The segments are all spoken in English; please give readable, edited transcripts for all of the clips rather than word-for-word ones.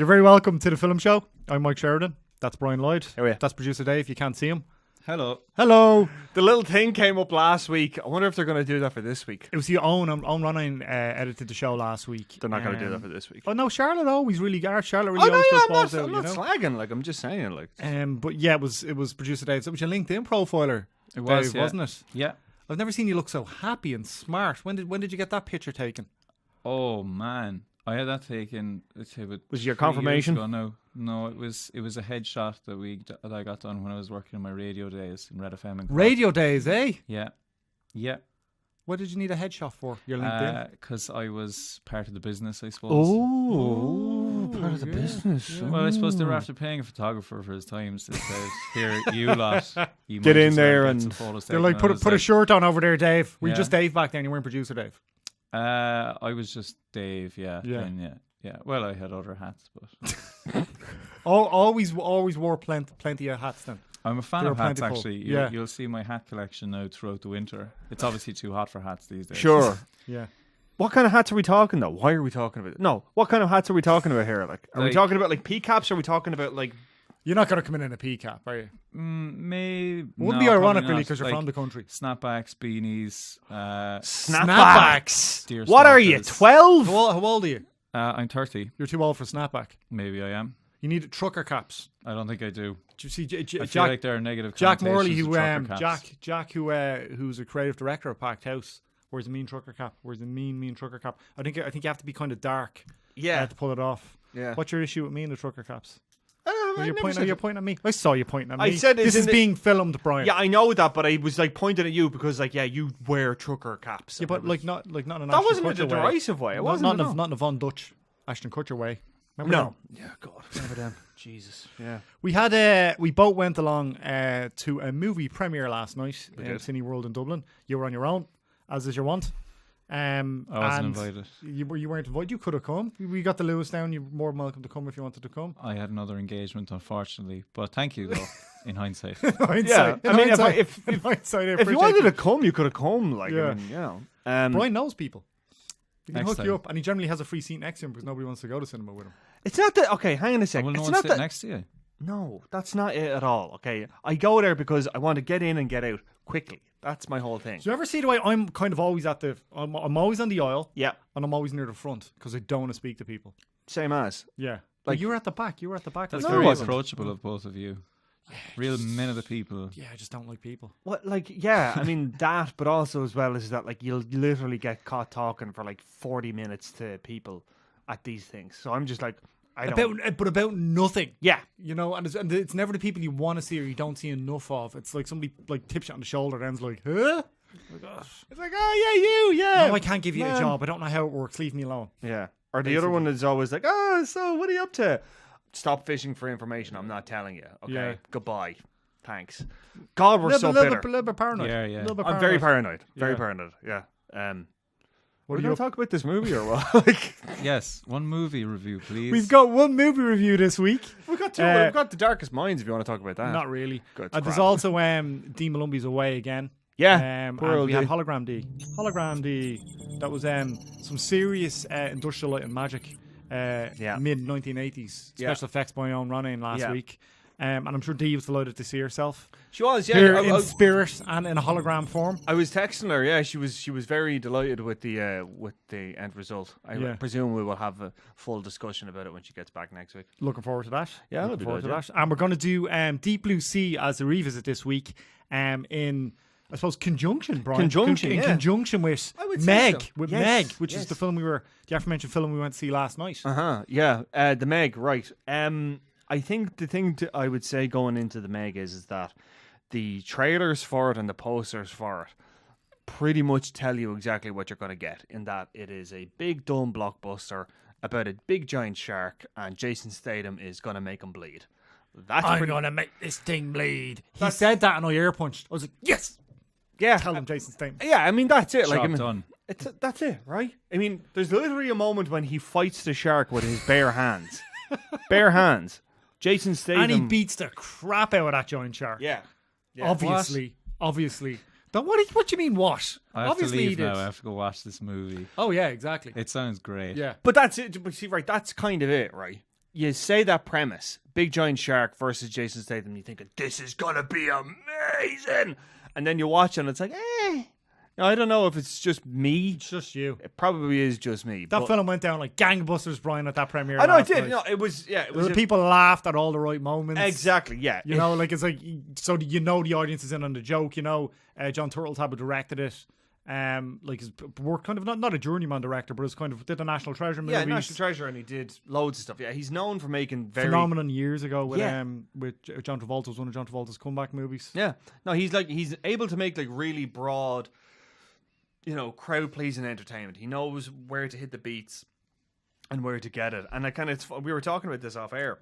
You're very welcome to the Filum Show. I'm Mike Sheridan. That's Brian Lloyd. How are you? That's producer Dave. You can't see him. Hello. Hello. The little thing came up last week. I wonder if they're going to do that for this week. It was your own running edited the show last week. They're not going to do that for this week. Oh no, Charlotte always really Charlotte really Oh always no, does I'm balls not, out, I'm you not know? slagging. Like I'm just saying. Like, But yeah, it was producer Dave. It was your LinkedIn profiler. It was, Dave, yeah. wasn't it? Yeah. I've never seen you look so happy and smart. When did you get that picture taken? Oh man, I had that taken. Let's say, about Was it your 3 years confirmation? ago. No, it was a headshot that I got done when I was working in my radio days in Red FM. And Cork. Radio days, eh? Yeah. What did you need a headshot for? Your LinkedIn? Because I was part of the business, I suppose. oh, part of the business. Well, I suppose they were after paying a photographer for his time. So they said, "Here, you lot, you Get might in as well there get and- some photos They're taken." like, And I was put a shirt on over there, Dave. Were you Yeah. just Dave back then? You weren't producer Dave. I was just Dave. Yeah. Yeah. Yeah. Well, I had other hats, but. Always wore plenty of hats then. I'm a fan They're of hats, plentiful. actually. Yeah. You'll see my hat collection now throughout the winter. It's obviously too hot for hats these days. Sure. Yeah. What kind of hats are we talking though? Why are we talking about it? No. What kind of hats are we talking about here? Like, are we Like- talking about like P caps? Or are we talking about like? You're not going to come in a P cap, are you? Maybe. Wouldn't no, be ironic probably really not. because you're Like, from the country. Snapbacks, beanies. Snapbacks. Deer What are you? stalkers. 12? How old are you? I'm 30. You're too old for snapback. Maybe I am. You need trucker caps. I don't think I do. Do you see I feel Jack? like there are negative Jack Morley, connotations who to trucker caps. Jack, who's a creative director of Packed House, wears a mean trucker cap. Wears a mean trucker cap. I think you have to be kind of dark. Yeah. To pull it off. Yeah. What's your issue with me and the trucker caps? I You're never pointing at me. I saw you pointing at me. I said it's this is in the- being filmed, Brian. Yeah, I know that, but I was like pointing at you because like, yeah, you wear trucker caps. Yeah, And but I was- like not in an that Ashton wasn't a Kutcher way. derisive way. It No, wasn't. not in a Von Dutch Ashton Kutcher way. Remember No. them? Yeah, God. Remember them. Jesus. Yeah. We both went along to a movie premiere last night in did. Cineworld in Dublin. You were on your own, as is your want. I wasn't invited. You weren't invited. You could have come. We got the Lewis down. You're more than welcome to come if you wanted to come. I had another engagement, unfortunately. But thank you, though, in hindsight. Hindsight. I mean, In hindsight, I if you appreciate wanted it. to come, you could have come. Like, Yeah. I mean, you know. Brian knows people. He can Next hook you time. up, and he generally has a free seat next to him because nobody wants to go to cinema with him. It's not that. Okay, hang on a sec. Will no It's one not sit that. next to you? No, that's not it at all. Okay, I go there because I want to get in and get out quickly. That's my whole thing. Do you ever see the way I'm kind of always I'm always on the aisle, Yeah, and I'm always near the front because I don't want to speak to people. same as. Yeah, Like- like you were at the back. That's No, very it wasn't. approachable of both of you. Real men of the people. Yeah, I just don't like people. What, like, yeah, I mean that, but also as well as that, like, you'll literally get caught talking for like 40 minutes to people at these things. So I'm just like, I don't. About nothing. Yeah, You know, and it's never the people you want to see or you don't see enough of. It's like somebody like tips you on the shoulder and it's like, huh? it's like, oh yeah, you, yeah. No, I can't give you man. a job. I don't know how it works. Leave me alone. Yeah. Or the other one is always like, oh, so what are you up to? Stop fishing for information. I'm not telling you. Okay. Yeah. Goodbye. Thanks. God, we're so little bitter. bit paranoid. Yeah, yeah. Little bit I'm very paranoid. paranoid. Very Yeah. paranoid. Yeah. What We're are going you to talk about this movie or what? Like, Yes, one movie review, please. We've got one movie review this week. we've got two. Uh, We've got The Darkest Minds if you want to talk about that. Not really. Good. There's crap. also Dean Malumbi's away again. Yeah. And poor old we had D. Hologram D. Hologram D. That was some serious industrial light and magic. Mid 1980s Yeah. special effects by Owen Ronan last week. And I'm sure Dee was delighted to see herself She was, yeah. here in spirit and in a hologram form. I was texting her. Yeah, she was very delighted with the end result. I Yeah. presume we will have a full discussion about it when she gets back next week. Looking forward to that. Yeah, that'll looking be forward good, to that. And we're going to do Deep Blue Sea as a revisit this week. In I suppose conjunction, Brian. Conjunction, in yeah. conjunction with I would say Meg, so. with Yes, Meg, which yes. is the aforementioned film we went to see last night. Yeah. The Meg, right. I think the thing I would say going into the Meg is that the trailers for it and the posters for it pretty much tell you exactly what you're going to get, in that it is a big dumb blockbuster about a big giant shark and Jason Statham is going to make him bleed. That's I'm pretty, going to make this thing bleed. He said that and I ear punched. I was like, yes! yeah. Tell him Jason Statham. Yeah, I mean that's it. Like, I Job mean, done. that's it, right? I mean, there's literally a moment when he fights the shark with his bare hands. Bare hands. Jason Statham. And he beats the crap out of that giant shark. Yeah. Obviously. What do you mean what? I have Obviously to he leave did. now. I have to go watch this movie. Oh yeah, exactly. It sounds great. Yeah. But that's it. But see, right, that's kind of it, right? you say that premise, big giant shark versus Jason Statham, you think this is gonna be amazing, and then you watch it and it's like, Now, I don't know if it's just me. It's just you. It probably is just me. That film went down like gangbusters, Brian, at that premiere. I know it last did. night. No, it was. Yeah, it was. The people laughed at all the right moments. Exactly. Yeah. You know, like it's like so you know the audience is in on the joke. You know, John Turteltaub directed it. Like his work, kind of not a journeyman director, but it's kind of did the National Treasure movies. Yeah, National Treasure, and he did loads of stuff. Yeah, he's known for making very Phenomenon years ago with John Travolta, was one of John Travolta's comeback movies. Yeah, no, he's able to make like really broad, crowd pleasing entertainment. He knows where to hit the beats and where to get it. And I kind of we were talking about this off air.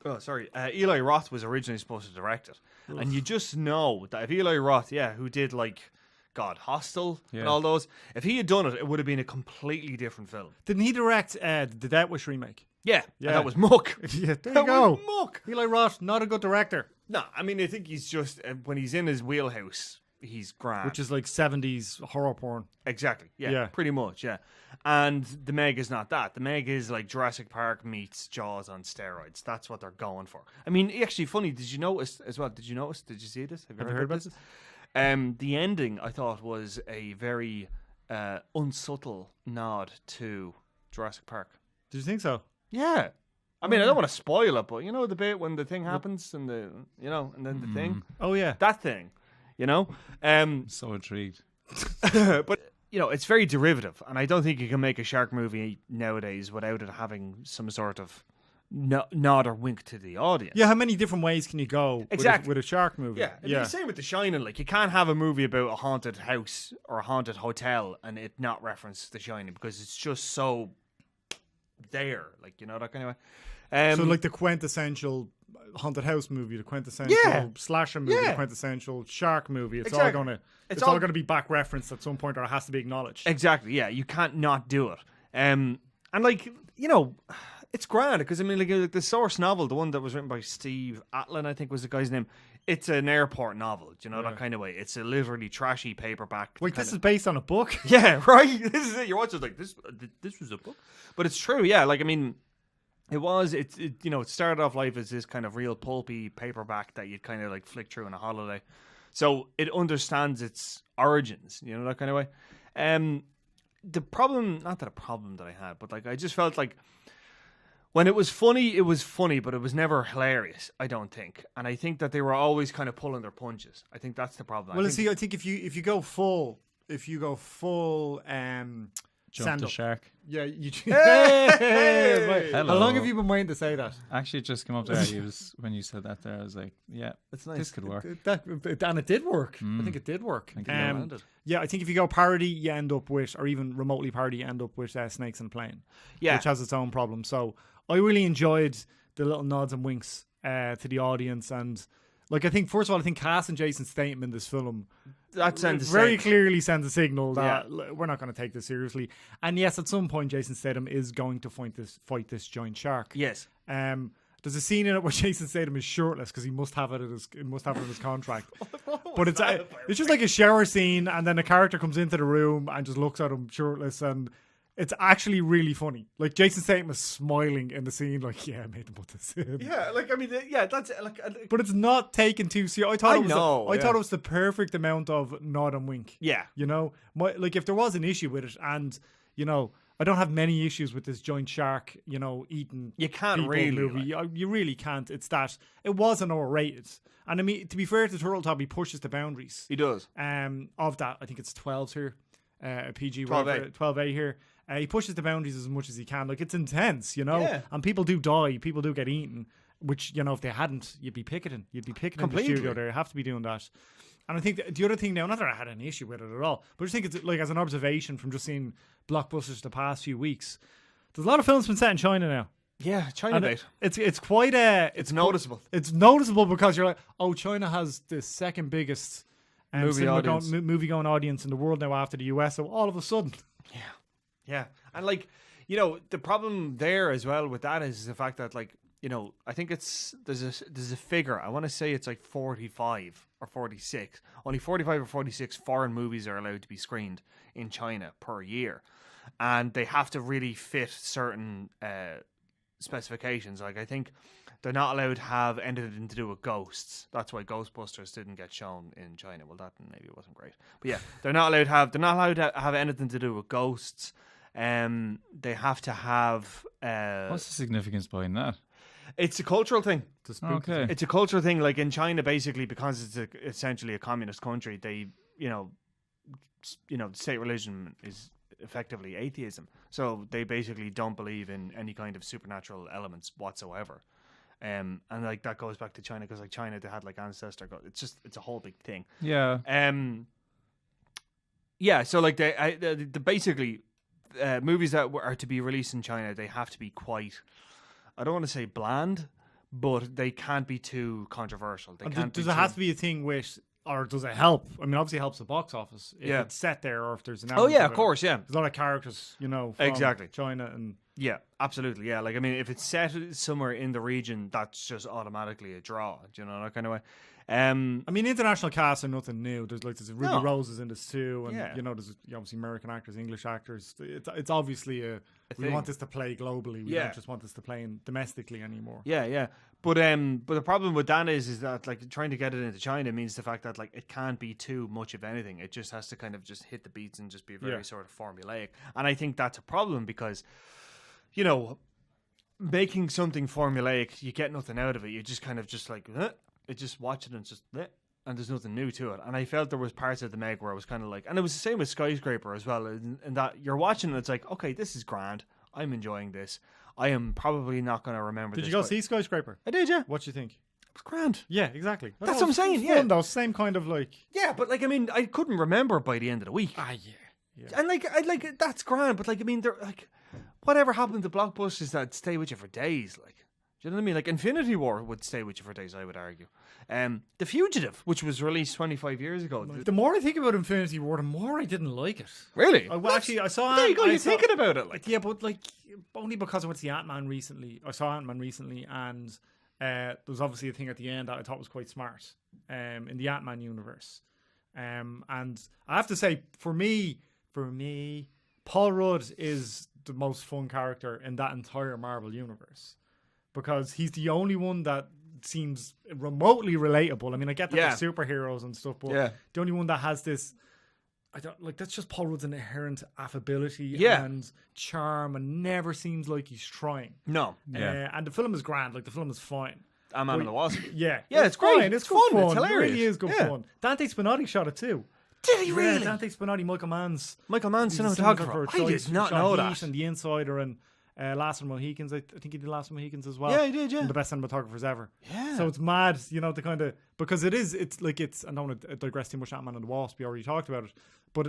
Oh, sorry. Eli Roth was originally supposed to direct it, and you just know that if Eli Roth, who did like Hostel and all those, if he had done it, it would have been a completely different film. Didn't he direct the Death Wish remake? Yeah, and that was muck. Yeah, there that you go. Was muck. Eli Roth, not a good director. No, I mean, I think he's just when he's in his wheelhouse, he's grand. Which is like 70s horror porn. Exactly. Yeah, pretty much. Yeah, and The Meg is not that. The Meg is like Jurassic Park meets Jaws on steroids. That's what they're going for. I mean, actually, funny. Did you notice as well? Did you notice? Did you see this? Have you heard about this? The ending, I thought, was a very unsubtle nod to Jurassic Park. Did you think so? Yeah. I mean, I don't want to spoil it, but you know the bit when the thing happens and and then the thing. Oh yeah, that thing. So intrigued. But it's very derivative, and I don't think you can make a shark movie nowadays without it having some sort of nod or wink to the audience. Yeah, how many different ways can you go with a shark movie? Yeah, and the same with The Shining. Like, you can't have a movie about a haunted house or a haunted hotel and it not reference The Shining because it's just so there. Like, that kind of way. So like the quintessential haunted house movie, the quintessential slasher movie, the quintessential shark movie. It's all gonna be back referenced at some point, or it has to be acknowledged. Exactly. Yeah, you can't not do it. And like it's grand because I mean, like the source novel, the one that was written by Steve Atlin, I think was the guy's name. It's an airport novel, that kind of way. It's a literally trashy paperback. Wait, this is based on a book? Yeah, right. This is it. You're watching like this. This was a book, but it's true. Yeah, like I mean, it was. It started off life as this kind of real pulpy paperback that you'd kind of like flick through on a holiday. So it understands its origins, that kind of way. The problem, not that a problem that I had, but like I just felt like. When it was funny, but it was never hilarious, I don't think. And I think that they were always kind of pulling their punches. I think that's the problem. Well, I think if you go full Jump the shark. Yeah, you Hey! How long have you been waiting to say that? Actually, it just came up there. When you said that there, I was like, yeah, it's nice. This could work. And it did work. I think it did work. I I think if you go parody, you end up with, or even remotely parody, you end up with Snakes and Plane. Yeah. Which has its own problem. So I really enjoyed the little nods and winks to the audience. And like, I think, first of all, casting Jason Statham in this film that very clearly sends a signal that we're not going to take this seriously. And yes, at some point, Jason Statham is going to fight this giant shark. Yes. There's a scene in it where Jason Statham is shirtless because he must have it in his contract. But it's just like a shower scene, and then a character comes into the room and just looks at him shirtless, and it's actually really funny. Like, Jason Statham is smiling in the scene, like, yeah, I made them put this in. Yeah, like, I mean, that's like. But it's not taken too seriously. I thought it was the perfect amount of nod and wink. Yeah, like if there was an issue with it, and I don't have many issues with this giant shark, eating. You can't really movie. You really can't. It's that it wasn't R-rated, and I mean, to be fair to Turteltaub, he pushes the boundaries. He does. Of that, I think it's 12s here, PG 12A here. He pushes the boundaries as much as he can. Like, it's intense, and people do die, people do get eaten. Which, if they hadn't, you'd be picketing. You'd be picketing in the studio there. You have to be doing that. And I think the other thing now, not that I had an issue with it at all, but I just think it's like, as an observation from just seeing blockbusters the past few weeks, there's a lot of films been set in China now. Yeah, China bait. It's quite it's noticeable. It's noticeable because you're like, oh, China has the second biggest movie going audience in the world now after the US. So all of a sudden, yeah, and like the problem there as well with that is the fact that like. I think there's a figure. I want to say it's like 45 or 46. Only 45 or 46 foreign movies are allowed to be screened in China per year, and they have to really fit certain specifications. Like I think they're not allowed to have anything to do with ghosts. That's why Ghostbusters didn't get shown in China. Well, that maybe wasn't great, but yeah, they're not allowed to have anything to do with ghosts. They have to have. What's the significance behind that? It's a cultural thing. Okay. It's a cultural thing. Like in China, basically, because it's essentially a communist country, they, state religion is effectively atheism. So they basically don't believe in any kind of supernatural elements whatsoever. And like that goes back to China, because like China, they had like ancestor. It's a whole big thing. Yeah. Yeah. So like the basically movies that are to be released in China, they have to be quite. I don't want to say bland, but they can't be too controversial. Does it have to be a thing with, or does it help? I mean, obviously it helps the box office if it's set there, or if there's an element of course, yeah. There's a lot of characters, from exactly China and yeah, absolutely, yeah. Like I mean, if it's set somewhere in the region, that's just automatically a draw. Do you know, that kind of way. I mean, international casts are nothing new. There's Ruby Rose in this too, and there's obviously American actors, English actors. It's obviously we want this to play globally. We don't just want this to play domestically anymore. Yeah. But the problem with that is that like trying to get it into China means the fact that like it can't be too much of anything. It just has to kind of just hit the beats and just be very sort of formulaic. And I think that's a problem because, making something formulaic, you get nothing out of it. You just kind of just like it just watch it and just and there's nothing new to it. And I felt there was parts of the Meg where I was kind of like, and it was the same with Skyscraper as well. And that you're watching and it's like, okay, this is grand. I'm enjoying this. I am probably not going to remember. Did you go see Skyscracer? I did, yeah. What do you think? It was grand. Yeah, exactly. That's what I'm saying. Yeah, fun, though. Same kind of like. Yeah, but like I mean, I couldn't remember by the end of the week. Yeah. And like that's grand, but like I mean, they're like, whatever happened to blockbusters that stay with you for days, like. Do you know what I mean? Like Infinity War would stay with you for days, I would argue. The Fugitive, which was released 25 years ago. The more I think about Infinity War, the more I didn't like it. Really? I saw. There you go. You're thinking about it, like yeah, but like only because I went to see Ant-Man recently. I saw Ant-Man recently, and there was obviously a thing at the end that I thought was quite smart. In the Ant-Man universe, and I have to say, for me, Paul Rudd is the most fun character in that entire Marvel universe. Because he's the only one that seems remotely relatable. I mean, I get that they're superheroes and stuff, but the only one that has this, that's just Paul Rudd's inherent affability and charm, and never seems like he's trying. No. And the film is grand. Like, the film is fine. Ant-Man and the Wasp. Yeah, it's great. Fine. It's good fun. It's hilarious. It really is good fun. Dante Spinotti shot it too. Did he really? Dante Spinotti, Michael Mann's cinematographer. I did not know that. And The Insider and Last of the Mohicans. I think he did Last of the Mohicans as well. Yeah, he did, yeah. One of the best cinematographers ever. Yeah. So it's mad, to kind of, because it's I don't want to digress too much on Ant-Man and the Wasp, we already talked about it, but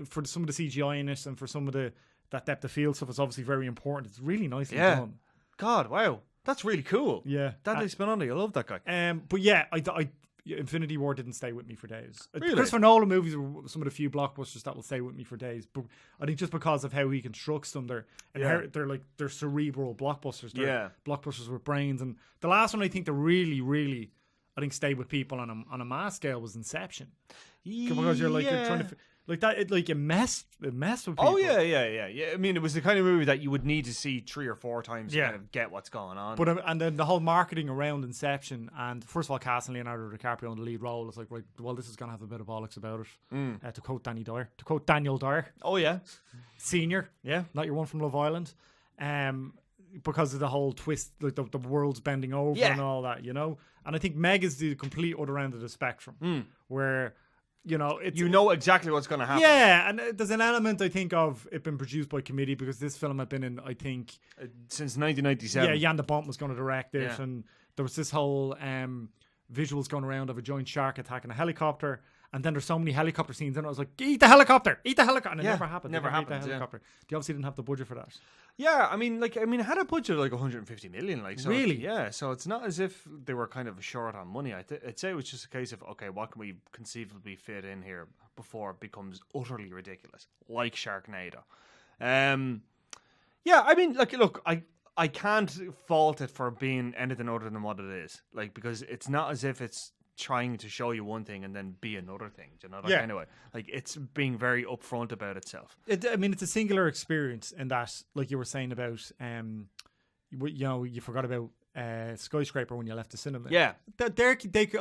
for some of the CGI in it and for some of that depth of field stuff, it's obviously very important. It's really nicely done. God, wow. That's really cool. Yeah. Dante Spinotti, I love that guy. But yeah, I Infinity War didn't stay with me for days. Really? Christopher Nolan movies are some of the few blockbusters that will stay with me for days. But I think just because of how he constructs them, they're cerebral blockbusters. They're blockbusters with brains. And the last one I think that really, really, I think stayed with people on a mass scale was Inception. Because you're trying to. Like that, it messed with people. Oh yeah. I mean, it was the kind of movie that you would need to see 3 or 4 times to kind of get what's going on. But and then the whole marketing around Inception, and first of all, casting Leonardo DiCaprio in the lead role, it's like, right, well, this is gonna have a bit of bollocks about it. To quote Daniel Dyer. Oh yeah, senior. Yeah, not your one from Love Island. Because of the whole twist, like the world's bending over and all that, And I think Meg is the complete other end of the spectrum, where. It's, exactly what's going to happen. Yeah, and there's an element, I think, of it being produced by committee, because this film had been in, I think... since 1997. Yeah, Jan de Bont was going to direct it, and there was this whole visuals going around of a giant shark attacking a helicopter, and then there's so many helicopter scenes, and I was like, eat the helicopter! And it never happened. Never happened, the helicopter. They obviously didn't have the budget for that. Yeah, I mean, it had a budget of like 150 million. So really? Yeah, so it's not as if they were kind of short on money. I'd say it was just a case of, okay, what can we conceivably fit in here before it becomes utterly ridiculous, like Sharknado. Yeah, I mean, look, I can't fault it for being anything other than what it is, because it's not as if it's trying to show you one thing and then be another thing, anyway, it's being very upfront about itself. It's a singular experience in that, like you were saying about you forgot about Skyscraper when you left the cinema. Yeah. I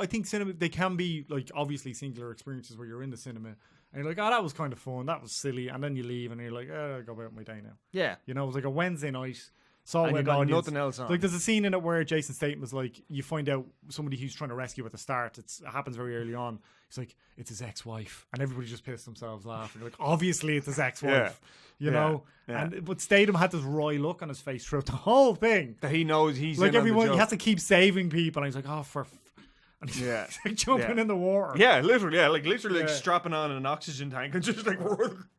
think cinema, they can be like obviously singular experiences where you're in the cinema and you're like, oh, that was kind of fun, that was silly, and then you leave and you're like, I'll go about my day now. Yeah. You know, it was like a Wednesday night. Saw and it you got audience. nothing else on. Like there's a scene in it where Jason Statham is like, you find out somebody who's trying to rescue at the start. It happens very early on. He's like, it's his ex-wife, and everybody just pissed themselves laughing. Like, obviously it's his ex-wife, you know. Yeah. But Statham had this wry look on his face throughout the whole thing. That he knows he's like in everyone. On the He joke. has to keep saving people, and he's like, and he's like jumping in the water. Yeah, literally. Yeah, like literally like strapping on an oxygen tank and just like.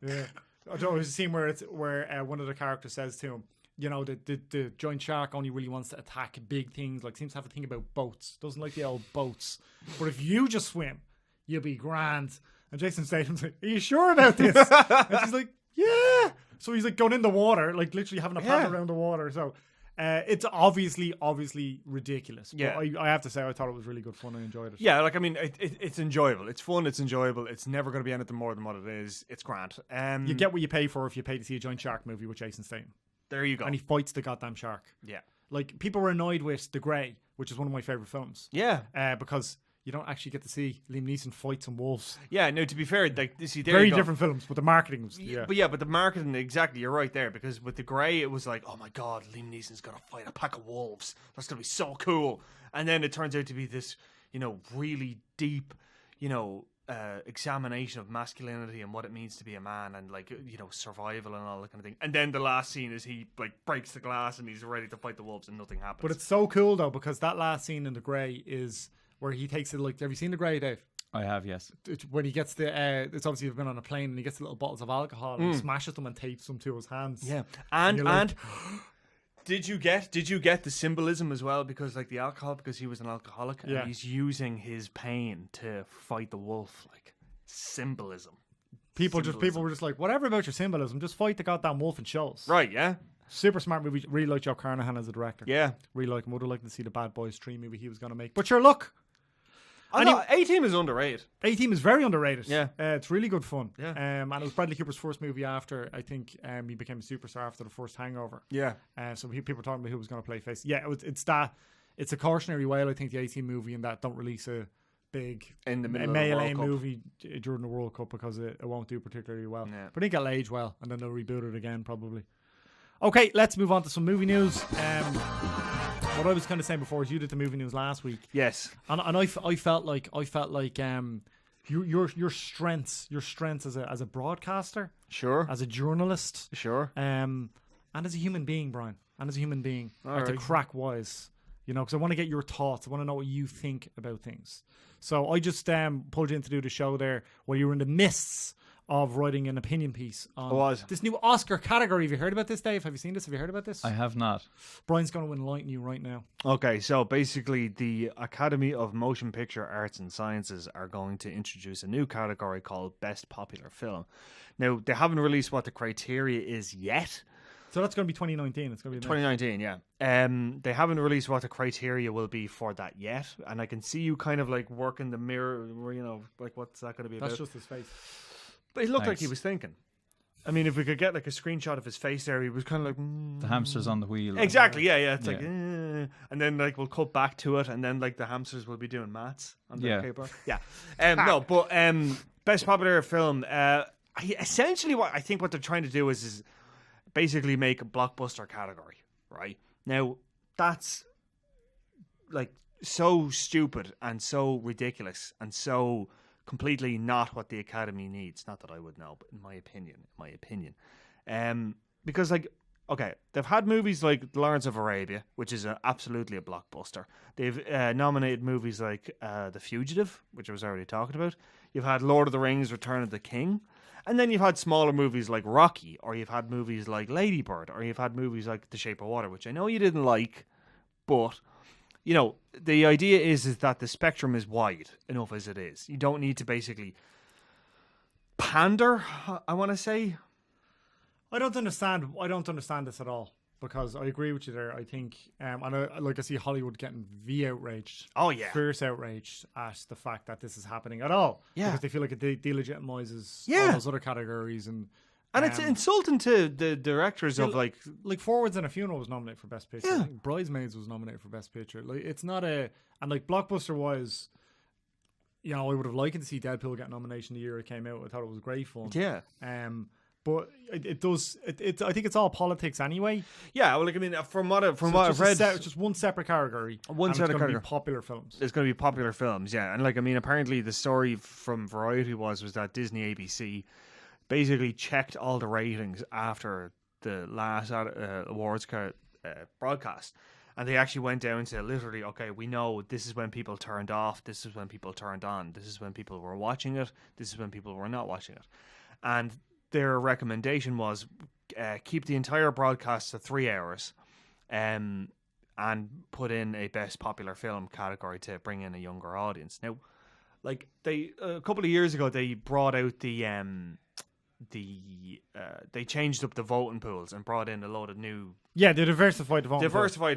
Yeah. I don't know. There's a scene where one of the characters says to him, you know, the giant shark only really wants to attack big things, like seems to have a thing about boats. Doesn't like the old boats. But if you just swim, you'll be grand. And Jason Statham's like, are you sure about this? And she's like, yeah. So he's like going in the water, like literally having a paddle around the water. So it's obviously ridiculous. But Yeah. I have to say, I thought it was really good fun. I enjoyed it. Yeah, like I mean, it's enjoyable. It's fun. It's enjoyable. It's never going to be anything more than what it is. It's grand. You get what you pay for if you pay to see a giant shark movie with Jason Statham. There you go. And he fights the goddamn shark. Yeah. Like, people were annoyed with The Grey, which is one of my favourite films. Yeah. Because you don't actually get to see Liam Neeson fight some wolves. Yeah, no, to be fair, like, see, there very you go. different films, but the marketing was... But the marketing, exactly, you're right there, because with The Grey, it was like, oh my god, Liam Neeson's going to fight a pack of wolves. That's going to be so cool. And then it turns out to be this, you know, really deep, you know, examination of masculinity and what it means to be a man and like, you know, survival and all that kind of thing. And then the last scene is he like breaks the glass and he's ready to fight the wolves and nothing happens. But it's so cool though, because that last scene in The Grey is where he takes it, like, have you seen The Grey, Dave? I have, yes. When he gets it's obviously been on a plane and he gets the little bottles of alcohol and he smashes them and tapes them to his hands. Yeah. And like, Did you get the symbolism as well? Because like the alcohol, because he was an alcoholic, and he's using his pain to fight the wolf. Like symbolism. People were just like, whatever about your symbolism, just fight the goddamn wolf and shows. Right? Yeah. Super smart movie. Really like Joe Carnahan as a director. Yeah. Really like him. Would have liked to see the Bad Boys 3 movie he was going to make. But sure, look. A-Team is underrated. A-Team is very underrated. Yeah. It's really good fun. Yeah. And it was Bradley Cooper's first movie after, I think, he became a superstar after the first Hangover. Yeah. So people were talking about who was going to play face. Yeah, it's a cautionary whale, I think, the A-Team movie, in that don't release a big in the middle male of the aim World Cup movie during the World Cup, because it won't do particularly well. Yeah. But I think it'll age well, and then they'll reboot it again, probably. Okay, let's move on to some movie news. What I was kind of saying before is you did the movie news last week. Yes. And I felt like your strengths as a broadcaster, sure, as a journalist, sure, and as a human being, Brian, and as a human being, to crack wise, you know, because I want to get your thoughts. I want to know what you think about things. So I just pulled you in to do the show there while you were in the midst of writing an opinion piece on this new Oscar category. Have you heard about this, Dave? Have you seen this? Have you heard about this? I have not. Brian's going to enlighten you right now. Okay, so basically the Academy of Motion Picture Arts and Sciences are going to introduce a new category called Best Popular Film. Now, they haven't released what the criteria is yet. So that's going to be 2019. It's going to be 2019, yeah. They haven't released what the criteria will be for that yet, and I can see you kind of like working the mirror, you know, like what's that going to be about? That's just his face. But he looked like he was thinking. I mean, if we could get like a screenshot of his face there, he was kind of like... The hamster's on the wheel. Exactly, yeah. It's like... And then like we'll cut back to it, and then like the hamsters will be doing maths on the paper. Yeah. No, but Best Popular Film... essentially what I think what they're trying to do is basically make a blockbuster category, right? Now, that's like so stupid and so ridiculous and so... completely not what the Academy needs. Not that I would know, but in my opinion. Because like, okay, they've had movies like Lawrence of Arabia, which is absolutely a blockbuster. They've nominated movies like The Fugitive, which I was already talking about. You've had Lord of the Rings, Return of the King. And then you've had smaller movies like Rocky, or you've had movies like Lady Bird, or you've had movies like The Shape of Water, which I know you didn't like, but... You know, the idea is that the spectrum is wide enough as it is. You don't need to basically pander, I want to say. I don't understand this at all, because I agree with you there. I think, and I see Hollywood getting outraged. Oh, yeah. Fierce outraged at the fact that this is happening at all. Yeah. Because they feel like it delegitimizes all those other categories. And And it's insulting to the directors of like Forwards and a Funeral was nominated for Best Picture. I think Bridesmaids was nominated for Best Picture. Like it's not and like blockbuster wise, you know, I would have liked to see Deadpool get a nomination the year it came out. I thought it was great fun. Yeah. But it does. I think it's all politics anyway. Yeah, well, like I mean, from what I've read, it's just one separate category. One separate category. Popular films. There's going to be popular films, yeah. And like I mean, apparently the story from Variety was that Disney ABC basically checked all the ratings after the last awards broadcast, and they actually went down to literally, okay, we know this is when people turned off, this is when people turned on, this is when people were watching it, this is when people were not watching it, and their recommendation was keep the entire broadcast to 3 hours and put in a best popular film category to bring in a younger audience. Now, like a couple of years ago, they brought out they changed up the voting pools and brought in a load of new... Yeah, they diversified the voting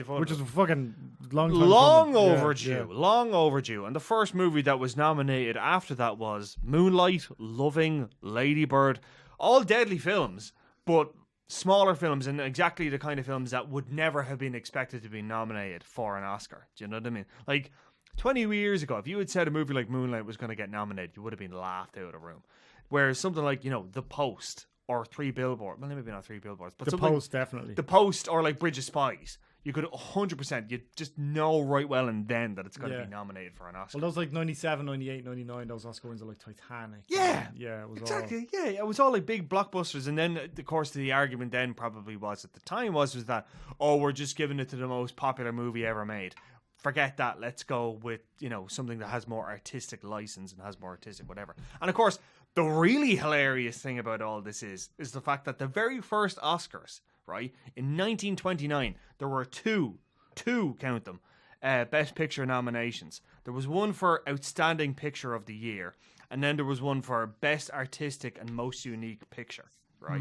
pool. Which is a fucking long overdue. And the first movie that was nominated after that was Moonlight, Loving, Lady Bird, all deadly films, but smaller films and exactly the kind of films that would never have been expected to be nominated for an Oscar. Do you know what I mean? Like 20 years ago, if you had said a movie like Moonlight was going to get nominated, you would have been laughed out of the room. Whereas something like, you know, The Post or 3 Billboards, well, maybe not 3 Billboards, but The Post, definitely. The Post or like Bridge of Spies, you could 100%, you just know right well and then that it's going to be nominated for an Oscar. Well, those like 97, 98, 99, those Oscar wins are like Titanic. Yeah. Yeah, it was exactly. Yeah, it was all like big blockbusters. And then, of course, the argument then probably was at the time was that, oh, we're just giving it to the most popular movie ever made. Forget that. Let's go with, you know, something that has more artistic license and has more artistic whatever. And of course, the really hilarious thing about all this is the fact that the very first Oscars, right, in 1929, there were two, count them, Best Picture nominations. There was one for Outstanding Picture of the Year, and then there was one for Best Artistic and Most Unique Picture, right?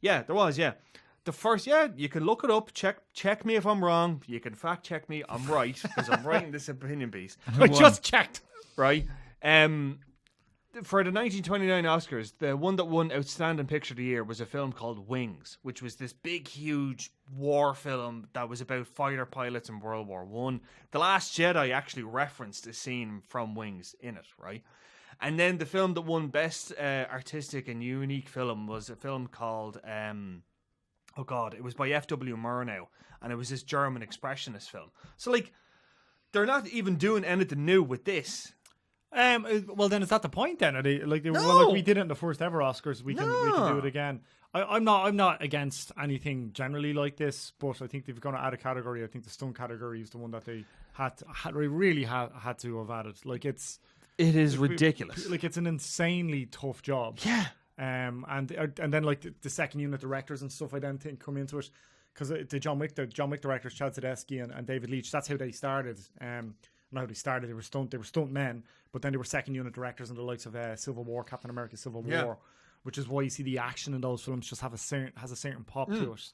Yeah, there was, yeah. The first, you can look it up, check me if I'm wrong, you can fact check me, I'm right, because I'm writing this opinion piece. I just checked. Right? For the 1929 Oscars, the one that won Outstanding Picture of the Year was a film called Wings, which was this big, huge war film that was about fighter pilots in World War I. The Last Jedi actually referenced a scene from Wings in it, right? And then the film that won Best Artistic and Unique Film was a film called... it was by F.W. Murnau, and it was this German expressionist film. So, like, they're not even doing anything new with this. Well, then is that the point? Then we did it in the first ever Oscars. We can do it again. I'm not against anything generally like this, but I think they're going to add a category. I think the stunt category is the one that they really had to have added. Like it is ridiculous. Like it's an insanely tough job. Yeah. And then like the second unit directors and stuff I then think come into it, because the John Wick directors Chad Zdarsky and David Leitch, that's how they started. Not how they started, they were stunt men, but then they were second unit directors in the likes of Civil War, Captain America Civil War, which is why you see the action in those films just has a certain pop to it.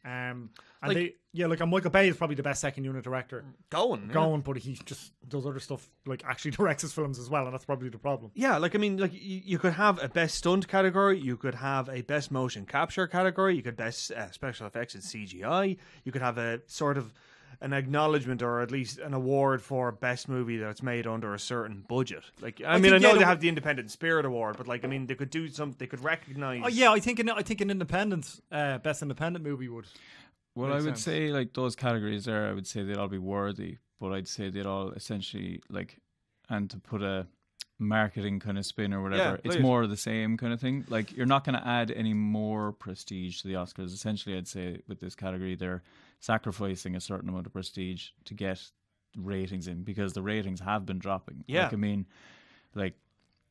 And Michael Bay is probably the best second unit director going, but he just does other stuff, like actually directs his films as well, and that's probably the problem. Yeah, like I mean, like you could have a best stunt category, you could have a best motion capture category, you could best special effects and CGI, you could have a sort of an acknowledgement or at least an award for best movie that's made under a certain budget. Like I know they have the Independent Spirit Award, but like I mean, they could do some. They could recognize. Oh yeah, I think an independent best independent movie would. Well, I would say like those categories there, I would say they'd all be worthy, but I'd say they'd all essentially like, and to put a marketing kind of spin or whatever, it's more of the same kind of thing. Like you're not going to add any more prestige to the Oscars. Essentially, I'd say with this category, they're sacrificing a certain amount of prestige to get ratings in, because the ratings have been dropping. Yeah. Like, I mean, like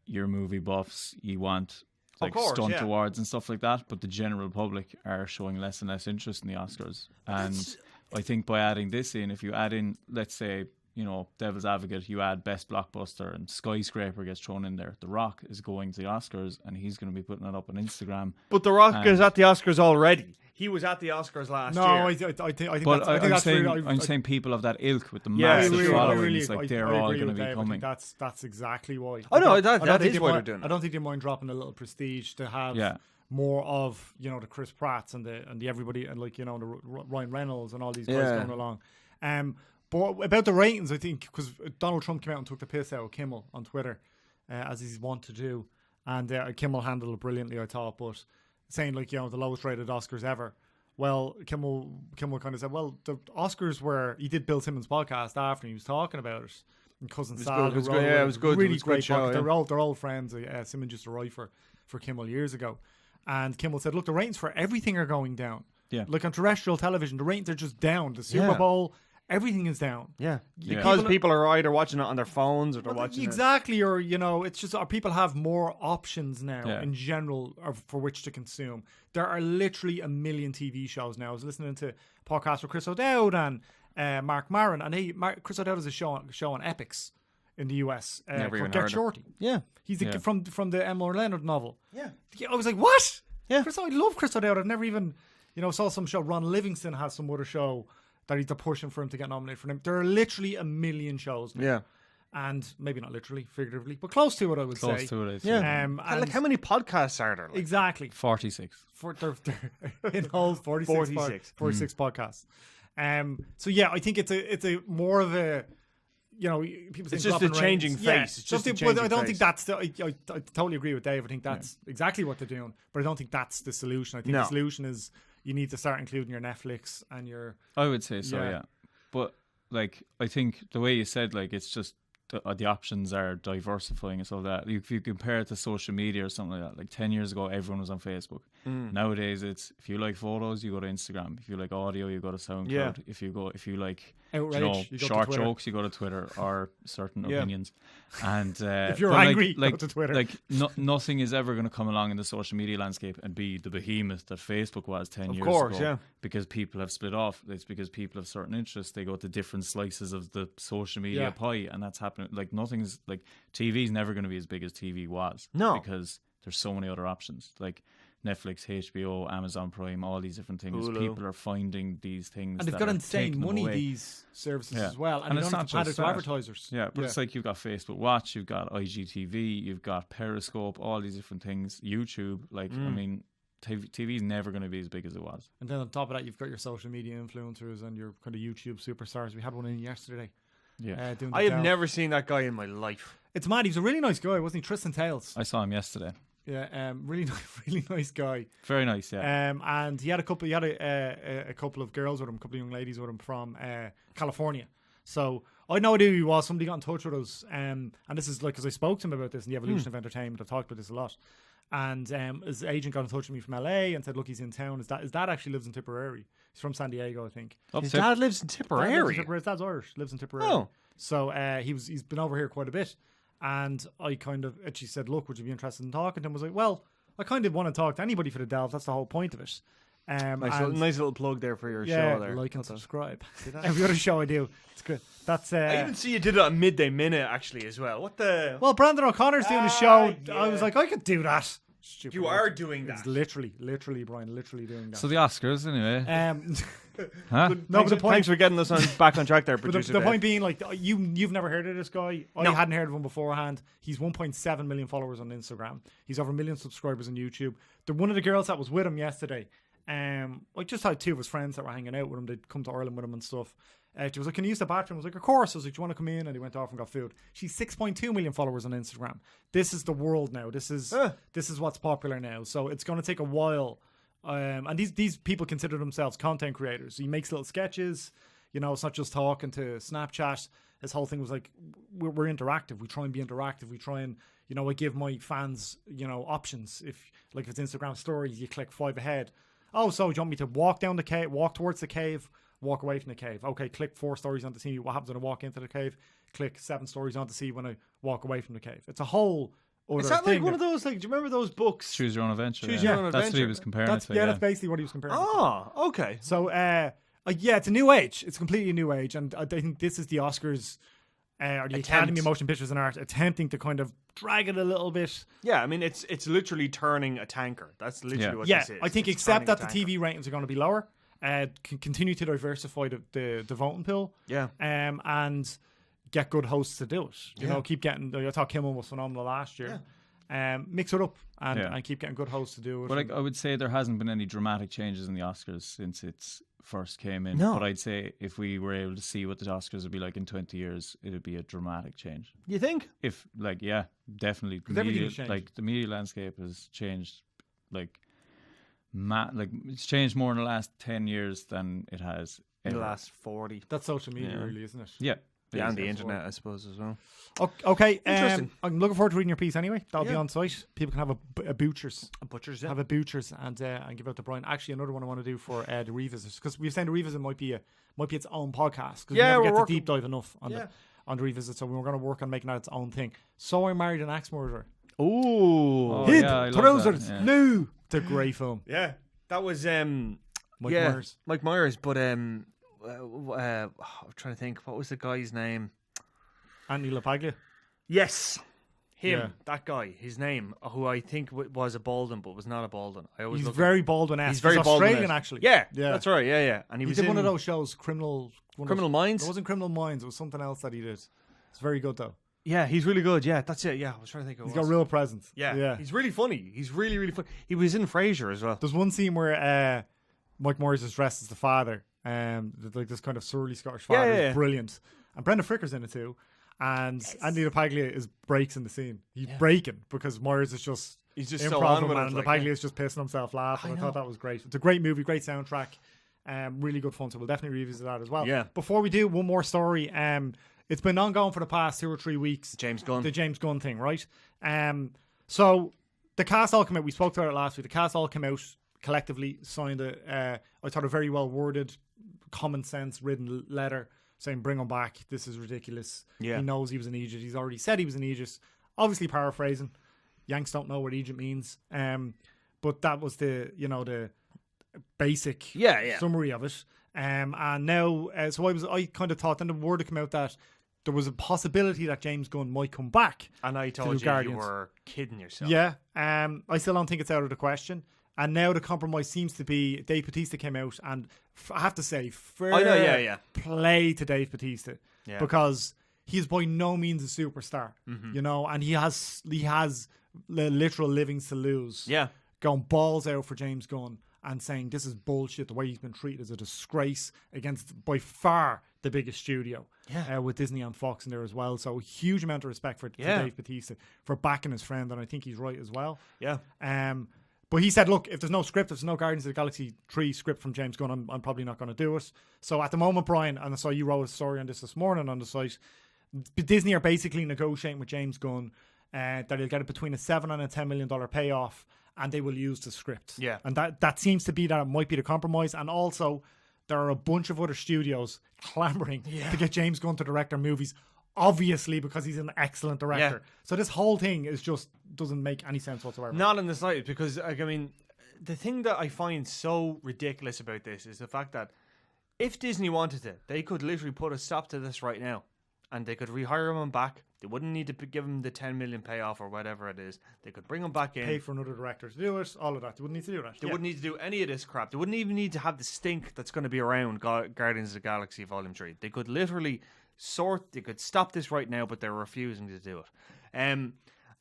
your movie buffs, you want like stunt awards and stuff like that, but the general public are showing less and less interest in the Oscars. And I think by adding this in, if you add in, let's say, you know, Devil's Advocate, you add Best Blockbuster and Skyscraper gets thrown in there. The Rock is going to the Oscars and he's going to be putting it up on Instagram. But The Rock is at the Oscars already. He was at the Oscars last year. I think but that's I'm saying people of that ilk with the massive followings, like they're all going to be coming. That's exactly why. Oh no, that is why they're doing it. I don't think they mind dropping a little prestige to have more of, you know, the Chris Pratts and the everybody, and like, you know, the Ryan Reynolds and all these guys going along. But about the ratings, I think, because Donald Trump came out and took the piss out of Kimmel on Twitter, as he's wont to do, and Kimmel handled it brilliantly, I thought, but saying, like, you know, the lowest rated Oscars ever. Well, Kimmel kind of said, well, the Oscars were, he did Bill Simmons' podcast after, and he was talking about it. And Cousin Sal, it was good. Yeah, it was good. Really it was great good show. podcast. They're old friends. Simmons used to write for Kimmel years ago. And Kimmel said, look, the ratings for everything are going down. Yeah. Like on terrestrial television, the ratings are just down. The Super Bowl, everything is down. Yeah. Because people are either watching it on their phones or they're watching exactly, or, you know, it's just, our people have more options now in general for which to consume. There are literally a million TV shows now. I was listening to a podcast with Chris O'Dowd and Mark Maron, and Chris O'Dowd has a show on Epics in the US called Get Shorty. Yeah. He's from the Emma Leonard novel. Yeah. I was like, what? Yeah. I love Chris O'Dowd. I've never even, you know, saw some show. Ron Livingston has some other show that they're pushing for him to get nominated for him. There are literally a million shows now. Yeah. And maybe not literally, figuratively, but close to it, I would say. Close to it, yeah. Like, how many podcasts are there? Like? Exactly. 46. They're in all 46 podcasts. So yeah, I think it's a more of a, you know, people say it's just a changing face. Yeah. It's just a changing face. I don't think that's I totally agree with Dave. I think that's exactly what they're doing, but I don't think that's the solution. I think the solution is you need to start including your Netflix and your. I would say so, yeah. But like, I think the way you said, like, it's just the options are diversifying and so that if you compare it to social media or something like that, like 10 years ago everyone was on Facebook. Nowadays it's, if you like photos you go to Instagram, if you like audio you go to SoundCloud, if you like outrage, you know, short jokes you go to Twitter, or certain opinions, and if you're angry, go to Twitter. Like nothing is ever going to come along in the social media landscape and be the behemoth that Facebook was 10 years ago, because people have split off. It's because people have certain interests, they go to different slices of the social media pie, and that's happening. Like, nothing's like, TV's never going to be as big as TV was, because there's so many other options, like Netflix, HBO, Amazon Prime, all these different things. Hulu. People are finding these things, and they've got insane money, these services as well, and it's not just to advertisers. But it's like, you've got Facebook Watch, you've got IGTV, you've got Periscope, all these different things, YouTube. Like, I mean, TV is never going to be as big as it was. And then on top of that, you've got your social media influencers and your kind of YouTube superstars. We had one in yesterday. Yeah, I have never seen that guy in my life. It's mad. He's a really nice guy, wasn't he? Tristan Tales. I saw him yesterday. Yeah, really nice guy. Very nice, yeah. And he had a couple of girls with him, a couple of young ladies with him from California. So I had no idea who he was. Somebody got in touch with us, and this is like, because I spoke to him about this in the evolution of entertainment. I've talked about this a lot. And his agent got in touch with me from LA and said, "Look, he's in town. His dad actually lives in Tipperary. He's from San Diego, I think. His dad lives in Tipperary. His dad's Irish. Lives in Tipperary. Oh, so he's been over here quite a bit." And she said, "Look, would you be interested in talking to him?" I was like, "Well, I kind of want to talk to anybody for the Delve. That's the whole point of it." Nice little plug there for your show there. Like and subscribe. Every other show I do, it's good. That's I even see you did it on Midday Minute actually as well. What the? Well, Brandon O'Connor's doing a show. Yeah. I was like, I could do that. Stupid. You are doing that. It's literally, Brian, literally doing that. So the Oscars, anyway. Huh? No, thanks for getting us back on track there, producer. The point being, like, you've never heard of this guy. I hadn't heard of him beforehand. He's 1.7 million followers on Instagram. He's over 1 million subscribers on YouTube. One of the girls that was with him yesterday, I just had two of his friends that were hanging out with him. They'd come to Ireland with him and stuff. She was like, "Can you use the bathroom?" I was like, "Of course." I was like, "Do you want to come in?" And he went off and got food. She's 6.2 million followers on Instagram. This is the world now. This is what's popular now. So it's going to take a while. And these people consider themselves content creators. So he makes little sketches. You know, it's not just talking to Snapchat. His whole thing was like, we're interactive. We try and be interactive. We try and, you know, I give my fans, you know, options. If it's Instagram stories, you click 5 ahead. Oh, so do you want me to walk down the cave, walk towards the cave, walk away from the cave? Okay, click 4 stories on to see what happens when I walk into the cave. Click 7 stories on to see when I walk away from the cave. It's a whole other Is that thing. Like one of those, like, do you remember those books? Choose Your Own Adventure. Choose Your Own Adventure. That's what he was comparing it to. Yeah, that's basically what he was comparing it to. Oh, okay. So, it's a new age. It's completely a new age. And I think this is the Oscars, or the Academy of Motion Pictures and Art, attempting to kind of drag it a little bit. Yeah, I mean, it's literally turning a tanker. That's literally what this is. I think except that the TV ratings are going to be lower, continue to diversify the voting pool. Yeah. And get good hosts to do it. You know, keep getting. I thought Kimmel was phenomenal last year. Mix it up and keep getting good hosts to do it. But I would say there hasn't been any dramatic changes in the Oscars since it's first came in. No. But I'd say if we were able to see what the Oscars would be like in 20 years, it would be a dramatic change. You think? If definitely. The media landscape has changed it's changed more in the last 10 years than it has in the last 40. That's social media, really, isn't it? Yeah. Yeah, and the internet, I suppose, as well. Okay, interesting. I'm looking forward to reading your piece anyway. That'll be on site. People can have a butcher's. Have a butcher's and give out to Brian. Actually, another one I want to do for the revisits, because we've saying the revisit might be its own podcast, because we never get to deep dive enough on the revisit. So we're going to work on making that its own thing. So I Married an Axe Murderer. Hid trousers. No, it's a great film. Yeah, that was Mike Myers. Mike Myers, but I'm trying to think, what was the guy's name? Anthony LaPaglia. Yes, him, that guy. His name, who I think was a Baldwin, but was not a Baldwin. He's very Baldwin-esque. He's very Australian, actually. Yeah, that's right. Yeah, and he was did in one of those shows, Criminal Minds. It wasn't Criminal Minds. It was something else that he did. It's very good though. Yeah, he's really good. Yeah, that's it. Yeah, I was trying to think of He's got real presence. Yeah. He's really funny. He's really, really funny. He was in Frasier as well. There's one scene where Mike Myers is dressed as the father, like this kind of surly Scottish father. Is brilliant. And Brenda Fricker's in it too. And Andy LaPaglia breaks in the scene. He's breaking because Myers is just so on with it. And LaPaglia is just pissing himself laughing. I thought that was great. It's a great movie, great soundtrack, really good fun. So we'll definitely revisit that as well. Yeah. Before we do, one more story. It's been ongoing for the past 2 or 3 weeks. The James Gunn thing, right? So the cast all came out. We spoke about it last week. The cast all came out collectively, signed I thought a very well worded, common sense written letter saying, bring him back. This is ridiculous. Yeah. He knows he was in Egypt. He's already said he was in Egypt. Obviously paraphrasing. Yanks don't know what Egypt means. But that was the basic summary of it. And now, so I kind of thought, then the word had come out that there was a possibility that James Gunn might come back. And I told you were kidding yourself. Yeah. I still don't think it's out of the question. And now the compromise seems to be Dave Bautista came out, and I have to say, fair play to Dave Bautista, because he is by no means a superstar, and he has literal livings to lose. Yeah, going balls out for James Gunn and saying this is bullshit. The way he's been treated is a disgrace against by far the biggest studio, with Disney and Fox in there as well. So huge amount of respect for Dave Bautista for backing his friend, and I think he's right as well. Yeah. But he said, look, if there's no script, if there's no Guardians of the Galaxy 3 script from James Gunn, I'm probably not going to do it. So at the moment, Brian, and I saw you wrote a story on this morning on the site, Disney are basically negotiating with James Gunn that he'll get between a $7 and a $10 million payoff, and they will use the script. Yeah. And that seems to be that it might be the compromise. And also, there are a bunch of other studios clamoring to get James Gunn to direct their movies, obviously because he's an excellent director. Yeah. So this whole thing is just doesn't make any sense whatsoever. Not in the slightest, because the thing that I find so ridiculous about this is the fact that if Disney wanted to, they could literally put a stop to this right now, and they could rehire him back. They wouldn't need to give him the 10 million payoff or whatever it is. They could bring him back in, pay for another director to do it, all of that. They wouldn't need to do that. They wouldn't need to do any of this crap. They wouldn't even need to have the stink that's going to be around Guardians of the Galaxy Volume 3. They could literally they could stop this right now, but they're refusing to do it.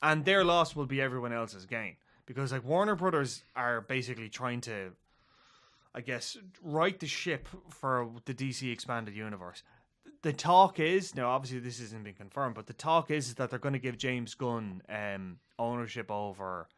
And their loss will be everyone else's gain, because Warner Brothers are basically trying to, I guess, right the ship for the DC Expanded Universe. The talk is, now obviously this isn't been confirmed, but the talk is that they're going to give James Gunn ownership over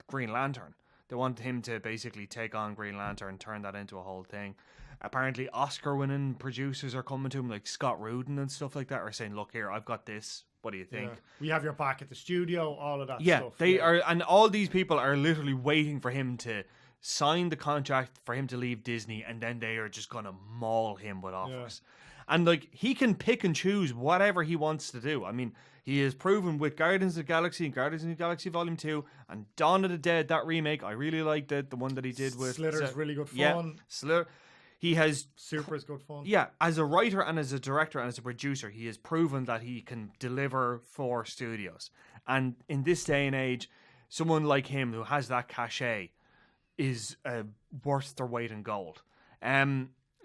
Green Lantern. They want him to basically take on Green Lantern, turn that into a whole thing. Apparently Oscar-winning producers are coming to him, like Scott Rudin and stuff like that, are saying, look here, I've got this. What do you think? Yeah. We have your back at the studio, all of that stuff. Yeah, they are, and all these people are literally waiting for him to sign the contract for him to leave Disney, and then they are just going to maul him with offers. Yeah. And he can pick and choose whatever he wants to do. I mean, he has proven with Guardians of the Galaxy and Guardians of the Galaxy Volume 2 and Dawn of the Dead, that remake, I really liked it. The one that he did with Slitter's really good fun. Yeah, Slitter. He has super is good fun. Yeah, as a writer and as a director and as a producer, he has proven that he can deliver for studios. And in this day and age, someone like him who has that cachet is worth their weight in gold.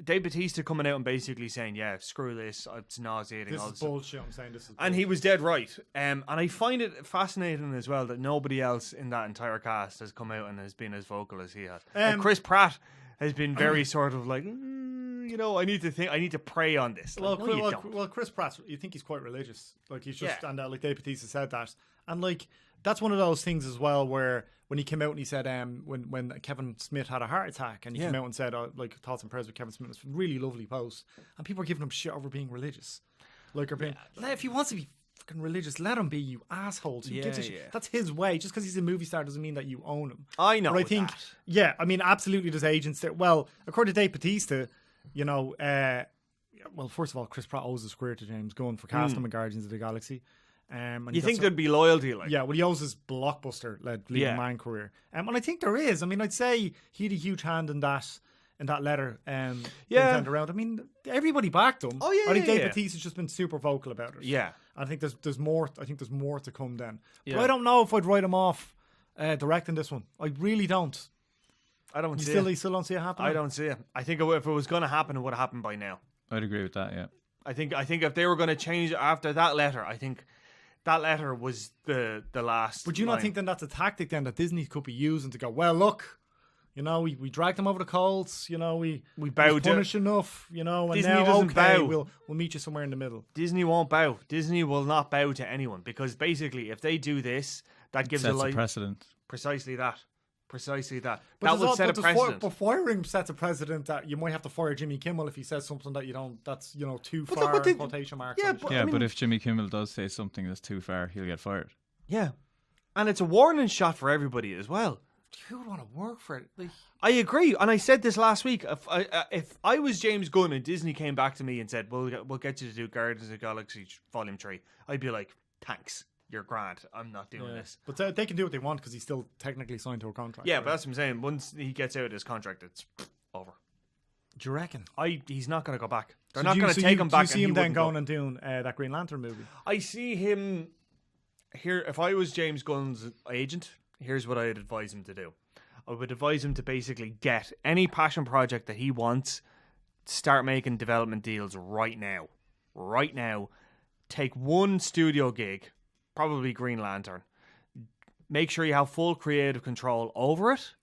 Dave Bautista coming out and basically saying, yeah, screw this, it's nauseating. This is bullshit, I'm saying this is bullshit. And he was dead right. And I find it fascinating as well that nobody else in that entire cast has come out and has been as vocal as he had. And Chris Pratt has been very sort of like, I need to pray on this. Like, well, Chris Pratt, you think he's quite religious. Like, he's just, and like Dave Bautista said that. And like, that's one of those things as well where when he came out and he said when Kevin Smith had a heart attack and he came out and said like thoughts and prayers with Kevin Smith, it's a really lovely post, and people are giving him shit over being religious, like, if he wants to be fucking religious, let him be, you assholes. That's his way. Just because he's a movie star doesn't mean that you own him. I know. But I think absolutely there's agents there. Well, according to Dave Bautista, well, first of all, Chris Pratt owes a square to James Gunn for casting him in Guardians of the Galaxy. And you think there'd be loyalty, like? Yeah, well, he owes his blockbuster-led leading man career. And I think there is. I mean, I'd say he had a huge hand in that letter. Around. I mean, everybody backed him. Oh yeah. I think Dave Bautista's just been super vocal about it. Yeah. I think there's more. I think there's more to come then. Yeah. But I don't know if I'd write him off directing this one. I really don't. I don't see it. You still don't see it happening? I don't see it. I think if it was going to happen, it would have happened by now. I'd agree with that. Yeah. I think if they were going to change it after that letter, I think that letter was the last. But do you not think then that's a tactic then that Disney could be using to go, well, look, we dragged them over the coals, we bowed punish enough, and Disney now doesn't bow. We'll meet you somewhere in the middle. Disney won't bow. Disney will not bow to anyone, because basically if they do this, that gives a precedent. Precisely that. But that would set a precedent. But firing sets a precedent that you might have to fire Jimmy Kimmel if he says something that that's too far in quotation marks. Yeah, but if Jimmy Kimmel does say something that's too far, he'll get fired. Yeah, and it's a warning shot for everybody as well. Who would want to work for it? I agree, and I said this last week. If I was James Gunn and Disney came back to me and said, "We'll get you to do Guardians of the Galaxy Volume 3," I'd be like, "Thanks. You're grand. I'm not doing this." But they can do what they want because he's still technically signed to a contract. Yeah, right? But that's what I'm saying. Once he gets out of his contract, it's over. Do you reckon? He's not going to go back. They're not going to take him back. Do you see him then going and doing that Green Lantern movie? I see him here. If I was James Gunn's agent, here's what I'd advise him to do. I would advise him to basically get any passion project that he wants, start making development deals right now. Right now. Take one studio gig, probably Green Lantern. Make sure you have full creative control over it,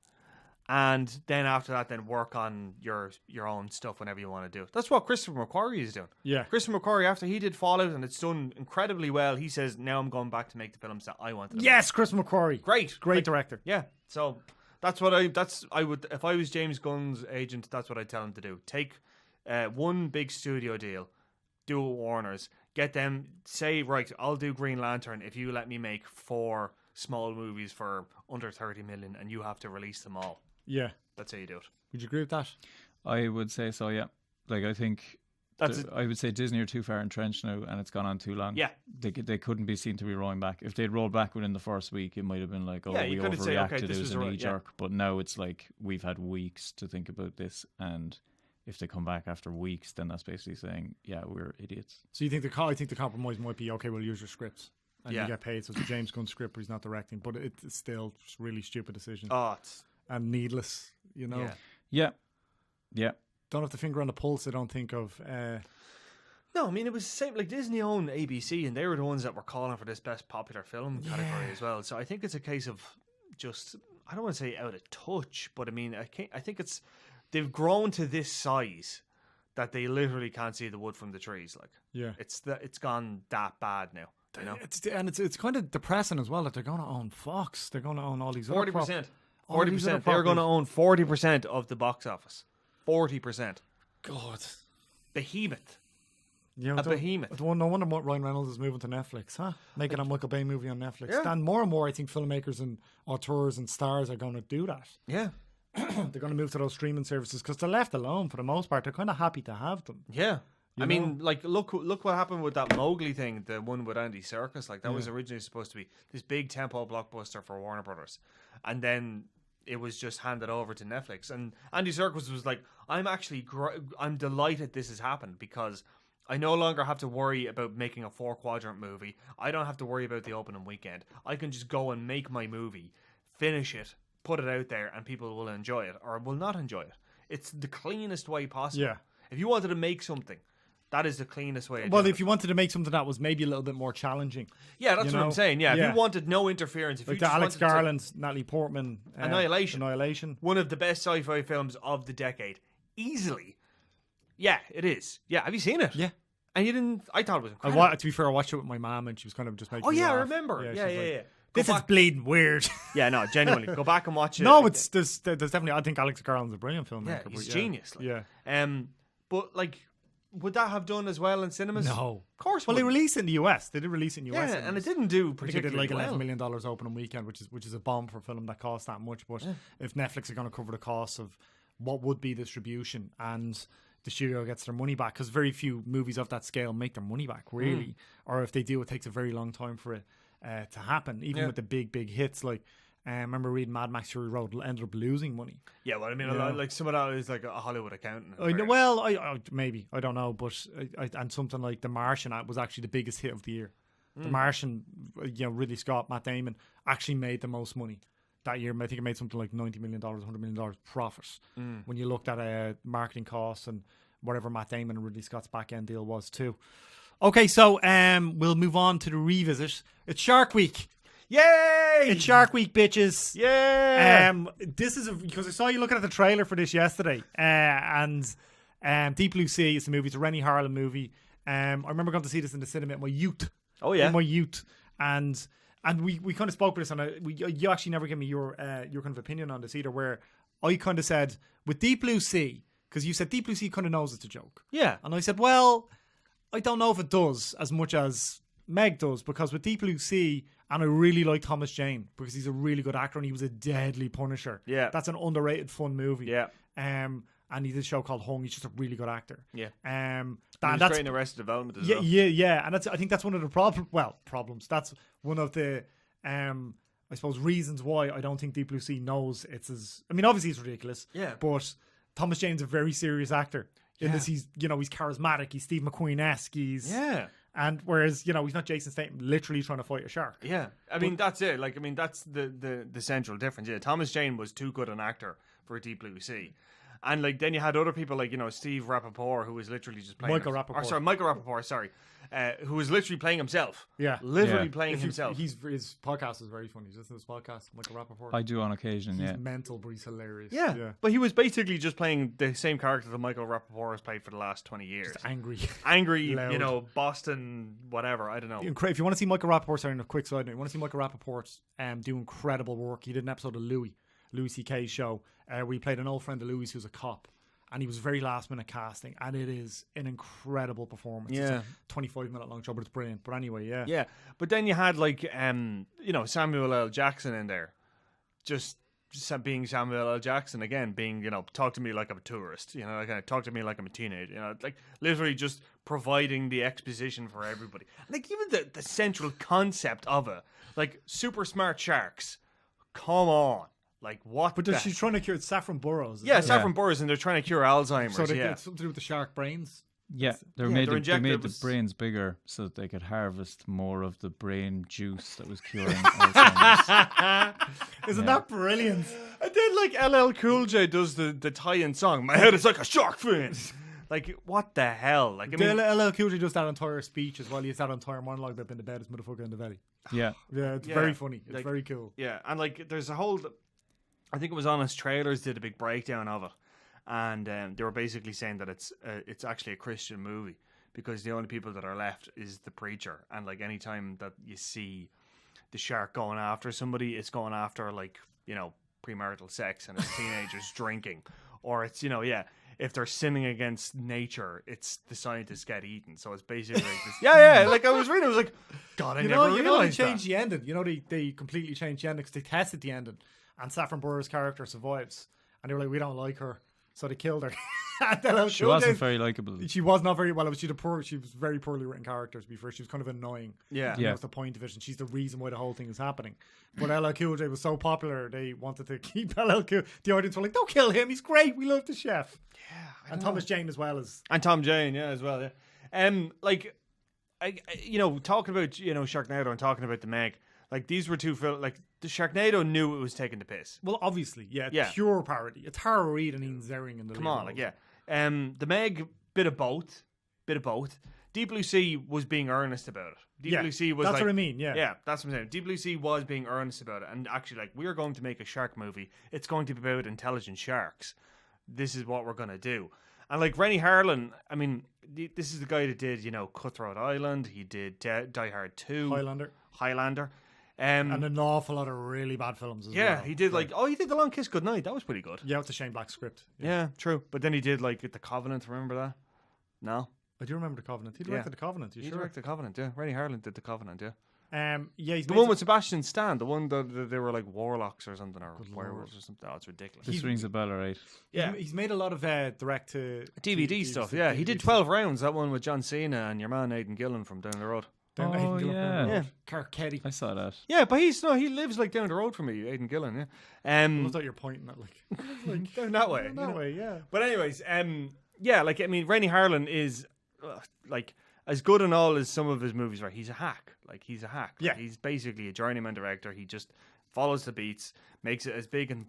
and then after that, then work on your own stuff whenever you want to do it. That's what Christopher McQuarrie is doing. Yeah, Christopher McQuarrie, after he did Fallout and it's done incredibly well, he says, now I'm going back to make the films that I wanted to make. Chris McQuarrie, great director. Yeah, so that's what I would if I was James Gunn's agent. That's what I'd tell him to do. Take one big studio deal, do it with Warner's. Get them, say, right, I'll do Green Lantern if you let me make 4 small movies for under 30 million and you have to release them all. Yeah. That's how you do it. Would you agree with that? I would say so, yeah. Like, I think I would say Disney are too far entrenched now and it's gone on too long. Yeah. They couldn't be seen to be rolling back. If they'd rolled back within the first week, it might have been like, we overreacted, it was a knee jerk. But now it's like, we've had weeks to think about this, and if they come back after weeks, then that's basically saying, yeah, we're idiots. So you think I think the compromise might be, okay, we'll use your scripts and you get paid. So it's a James Gunn script, but he's not directing. But it's still just really stupid decision. And needless, Yeah. Don't have the finger on the pulse. I don't think of. No, I mean, it was the same. Like, Disney owned ABC, and they were the ones that were calling for this best popular film category as well. So I think it's a case of just, I don't want to say out of touch, but I mean, I think it's. They've grown to this size that they literally can't see the wood from the trees. Like, it's gone that bad now. It's kind of depressing as well that they're going to own Fox. They're going to own all these 40%. 40%. They're going to own 40% of the box office. 40%. God, behemoth. Yeah, behemoth. No wonder Ryan Reynolds is moving to Netflix, huh? Making a Michael Bay movie on Netflix. Yeah. And more and more, I think filmmakers and auteurs and stars are going to do that. Yeah. They're going to move to those streaming services because they're left alone for the most part. They're kind of happy to have them. Yeah. I mean, like, look what happened with that Mowgli thing, the one with Andy Serkis. Like, that was originally supposed to be this big tempo blockbuster for Warner Brothers, and then it was just handed over to Netflix. And Andy Serkis was like, I'm delighted this has happened because I no longer have to worry about making a 4-quadrant movie. I don't have to worry about the opening weekend. I can just go and make my movie, finish it, put it out there, and people will enjoy it or will not enjoy it. It's the cleanest way possible. Yeah. If you wanted to make something, that is the cleanest way. Well, if you wanted to make something that was maybe a little bit more challenging. Yeah, that's what I'm saying. Yeah, if you wanted no interference. If like you the just Alex Garland, Natalie Portman. Annihilation. One of the best sci-fi films of the decade. Easily. Yeah, it is. Yeah, have you seen it? Yeah. And you didn't... I thought it was incredible. To be fair, I watched it with my mom and she was kind of just making me laugh. I remember. Yeah. This is bleeding weird. Yeah, no, genuinely. Go back and watch it. No, there's definitely... I think Alex Garland's a brilliant filmmaker. Yeah, he's genius. Yeah. But, like... Would that have done as well in cinemas? No. Of course. Well, they released it in the US. They did release it in the US. Yeah, and it didn't do particularly like $11 million opening weekend, which is a bomb for a film that costs that much. But if Netflix are going to cover the cost of what would be distribution and the studio gets their money back, because very few movies of that scale make their money back, really. Or if they do, it takes a very long time for it to happen. Even with the big hits like... I remember reading Mad Max Fury Road ended up losing money. Yeah, well, I mean, like some of that is like a Hollywood accountant. I maybe I don't know, but and something like The Martian was actually the biggest hit of the year. The Martian, Ridley Scott, Matt Damon actually made the most money that year. I think it made something like $90 million, $100 million profit when you looked at marketing costs and whatever Matt Damon and Ridley Scott's back end deal was too. Okay, so we'll move on to the revisit. It's Shark Week. Yay! It's Shark Week, bitches. Yeah. This is because I saw you looking at the trailer for this yesterday, and Deep Blue Sea is the movie. It's a Rennie Harlan movie. I remember going to see this in the cinema in my youth. Oh yeah, in my youth, and we kind of spoke about this, and you actually never gave me your kind of opinion on this either. Where I kind of said with Deep Blue Sea, because you said Deep Blue Sea kind of knows it's a joke. Yeah, and I said, well, I don't know if it does as much as Meg does, because with Deep Blue Sea, and I really like Thomas Jane because he's a really good actor and he was a deadly Punisher. Yeah, that's an underrated fun movie. Yeah, and he did a show called Hung. He's just a really good actor. Yeah, that's great in Arrested Development as well. Yeah, and I think that's one of the problems. That's one of the I suppose reasons why I don't think Deep Blue Sea knows it's as. I mean, obviously it's ridiculous. Yeah, but Thomas Jane's a very serious actor. In this, he's charismatic. He's Steve McQueen-esque. And whereas, he's not Jason Statham literally trying to fight a shark. Yeah. I mean, that's it. Like, I mean, that's the central difference. Yeah. Thomas Jane was too good an actor for Deep Blue Sea. And, like, then you had other people like, Steve Rappaport, who was literally just playing... Michael Rappaport, who was literally playing himself. Yeah. Literally playing himself. His podcast is very funny. You listen to his podcast, Michael Rappaport? I do on occasion, He's mental, but he's hilarious. Yeah. But he was basically just playing the same character that Michael Rappaport has played for the last 20 years. Just angry. Angry, Boston, whatever, I don't know. If you want to see Michael Rappaport, sorry, a quick side note, you want to see Michael Rappaport do incredible work. He did an episode of Louis C.K.'s show, where he played an old friend of Louis who's a cop. And he was very last minute casting, and it is an incredible performance. Yeah, it's a 25-minute long show, but it's brilliant. But anyway, yeah. But then you had like Samuel L. Jackson in there, just being Samuel L. Jackson again, being talk to me like I'm a tourist, talk to me like I'm a teenager, like literally just providing the exposition for everybody. Like even the central concept of it, like super smart sharks. Come on. Like what? But she's trying to cure Saffron Burrows. Saffron Burrows, and they're trying to cure Alzheimer's. So it's something to do with the shark brains. Yeah, they made the brains bigger so that they could harvest more of the brain juice that was curing Alzheimer's. Isn't that brilliant? And then like LL Cool J does the tie-in song. My head is like a shark fin. Like what the hell? Like LL Cool J does that entire speech as well. He has that entire monologue about being the baddest motherfucker in the valley. Yeah, it's very funny. It's very cool. Yeah, and like there's a whole. I think it was Honest Trailers did a big breakdown of it, and they were basically saying that it's actually a Christian movie because the only people that are left is the preacher, and like any time that you see the shark going after somebody, it's going after like premarital sex and it's teenagers drinking, or it's if they're sinning against nature, it's the scientists get eaten. So it's basically like this. Like I was reading, I was like, God, I never realized they changed the ending. They completely changed the ending because they tested the ending. And Saffron Burrows' character survives. And they were like, we don't like her. So they killed her. She wasn't very likable. She was not very well. She was very poorly written character, to be fair. She was kind of annoying. Yeah. That was the point of it. And she's the reason why the whole thing is happening. But LL Cool J was so popular, they wanted to keep LL Cool. The audience were like, don't kill him. He's great. We love the chef. Yeah. And Thomas Jane as well. And Tom Jane, as well, yeah. Talking about, Sharknado and talking about the Meg, Like these were two films. Like the Sharknado knew it was taking the piss. Well, obviously, pure parody. It's Tara Reid and Ian Ziering in the Come on, the Meg, bit of both. Deep Blue Sea was being earnest about it. Deep Blue Sea was that's what I mean, Yeah, that's what I'm saying. Deep Blue Sea was being earnest about it. And actually, like, we're going to make a shark movie. It's going to be about intelligent sharks. This is what we're going to do. And, like, Rennie Harlin, I mean, this is the guy that did, Cutthroat Island. He did Die Hard 2. Highlander. And an awful lot of really bad films as well. Yeah, he did, he did The Long Kiss Goodnight. That was pretty good. Yeah, with the Shane Black script. Yeah, true. But then he did, like, The Covenant. Remember that? No? I do remember The Covenant. He directed The Covenant. He directed The Covenant, yeah. Rennie Harlin did The Covenant, yeah. He's the one with Sebastian Stan, the one that they were like warlocks or something, or werewolves or something. Oh, it's ridiculous. This rings a bell, right? Yeah, he's made a lot of direct to DVD stuff. Yeah, he did 12 Rounds. That one with John Cena and your man Aidan Gillen from down the road. Kirk Keddy. I saw that. Yeah, but he lives like down the road from me, Aidan Gillen. Yeah, I thought you're pointing at like down that way. That way, yeah. But anyways, like I mean, Rennie Harlin is like as good and all as some of his movies are. He's a hack. Yeah, he's basically a journeyman director. He just follows the beats, makes it as big and